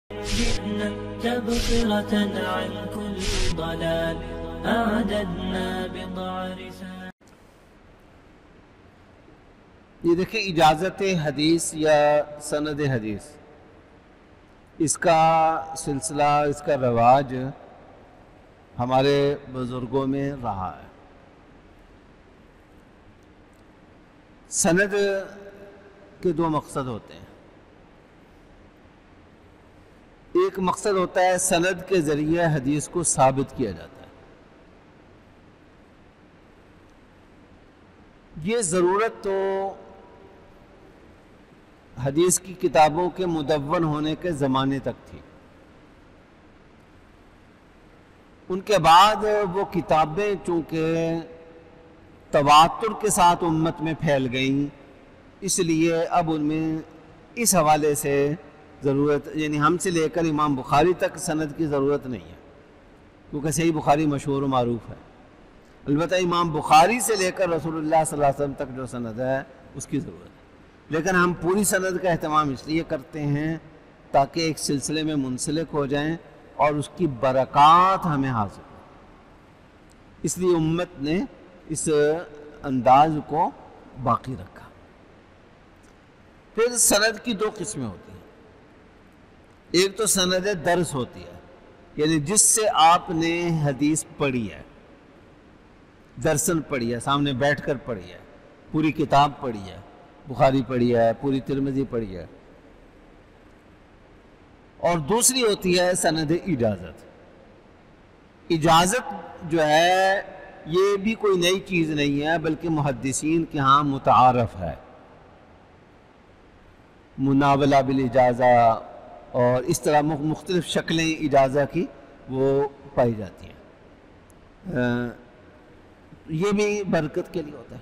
جئنا تبصرة عن كل ضلال أعددنا بضع رسال. یہ دیکھیں اجازت حدیث یا سند حدیث، اس کا سلسلہ، اس کا رواج ہمارے بزرگوں میں رہا ہے۔ سند کے دو مقصد ہوتے ہیں۔ ایک مقصد ہوتا ہے سند کے ذریعے حدیث کو ثابت کیا جاتا ہے۔ یہ ضرورت تو حدیث کی کتابوں کے مدون ہونے کے زمانے تک تھی۔ ان کے بعد وہ کتابیں چونکہ تواتر کے ساتھ امت میں پھیل گئیں، اس لیے اب ان میں اس حوالے سے ضرورت، یعنی ہم سے لے کر امام بخاری تک سند کی ضرورت نہیں ہے، کیونکہ صحیح بخاری مشہور و معروف ہے۔ البتہ امام بخاری سے لے کر رسول اللہ صلی اللہ علیہ وسلم تک جو سند ہے اس کی ضرورت ہے، لیکن ہم پوری سند کا اہتمام اس لیے کرتے ہیں تاکہ ایک سلسلے میں منسلک ہو جائیں اور اس کی برکات ہمیں حاصل ہو۔ اس لیے امت نے اس انداز کو باقی رکھا۔ پھر سند کی دو قسمیں ہوتی ہیں۔ ایک تو سند درس ہوتی ہے، یعنی جس سے آپ نے حدیث پڑھی ہے، درسن پڑھی ہے، سامنے بیٹھ کر پڑھی ہے، پوری کتاب پڑھی ہے، بخاری پڑھی ہے، پوری ترمذی پڑھی ہے۔ اور دوسری ہوتی ہے سند اجازت۔ اجازت جو ہے یہ بھی کوئی نئی چیز نہیں ہے، بلکہ محدثین کے ہاں متعارف ہے۔ مناولہ بالاجازہ اور اس طرح مختلف شکلیں اجازہ کی وہ پائی جاتی ہیں۔ یہ بھی برکت کے لیے ہوتا ہے۔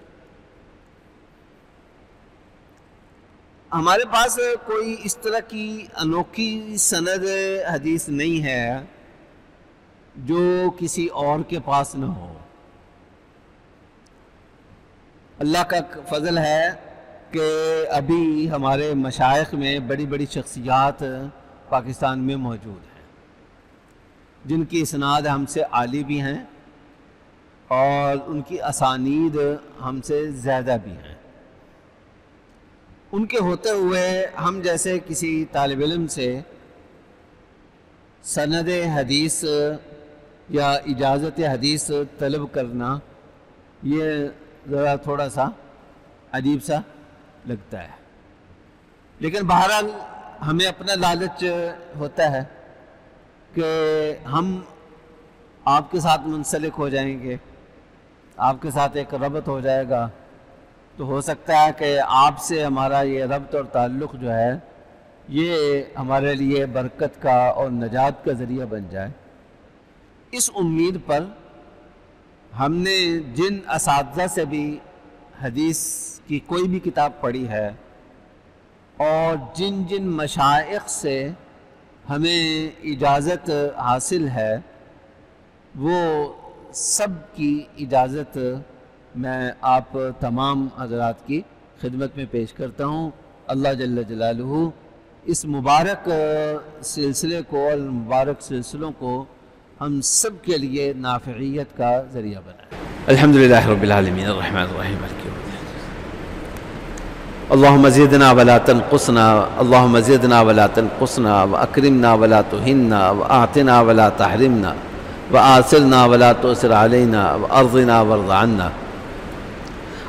ہمارے پاس کوئی اس طرح کی انوکھی سند حدیث نہیں ہے جو کسی اور کے پاس نہ ہو۔ اللہ کا فضل ہے کہ ابھی ہمارے مشائخ میں بڑی بڑی شخصیات پاکستان میں موجود ہیں جن کی اسناد ہم سے عالی بھی ہیں اور ان کی اسانید ہم سے زیادہ بھی ہیں۔ ان کے ہوتے ہوئے ہم جیسے کسی طالب علم سے سند حدیث یا اجازت حدیث طلب کرنا یہ ذرا تھوڑا سا عجیب سا لگتا ہے، لیکن بہرحال ہمیں اپنا لالچ ہوتا ہے کہ ہم آپ کے ساتھ منسلک ہو جائیں گے، آپ کے ساتھ ایک ربط ہو جائے گا، تو ہو سکتا ہے کہ آپ سے ہمارا یہ ربط اور تعلق جو ہے یہ ہمارے لیے برکت کا اور نجات کا ذریعہ بن جائے۔ اس امید پر ہم نے جن اساتذہ سے بھی حدیث کی کوئی بھی کتاب پڑھی ہے اور جن جن مشائخ سے ہمیں اجازت حاصل ہے، وہ سب کی اجازت میں آپ تمام حضرات کی خدمت میں پیش کرتا ہوں۔ اللہ جل جلالہ اس مبارک سلسلے کو اور مبارک سلسلوں کو ہم سب کے لیے نافعیت کا ذریعہ بنائے۔ الحمدللہ رب العالمین الرحمن الرحیم مالک یوم الدین۔ اللہم زدنا ولا تنقصنا، اللہم زدنا ولا تنقصنا، واکرمنا ولا تہنا، واعطنا ولا تحرمنا، وآثرنا ولا تؤثر علینا، وارضنا وارض عنا۔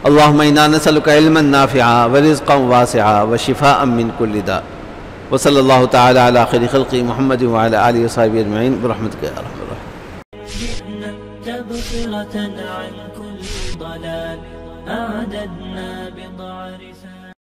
اللہم انا نسألک علما نافعا ورزقا واسعا وشفاء من کل داء، وصلی اللہ تعالی علی خیر خلق محمد وعلی آلہ وصحبہ اجمعین برحمتک یا ارحم الراحمین۔ جئنا تبصرة عن كل ضلال أعددنا بضع رسال.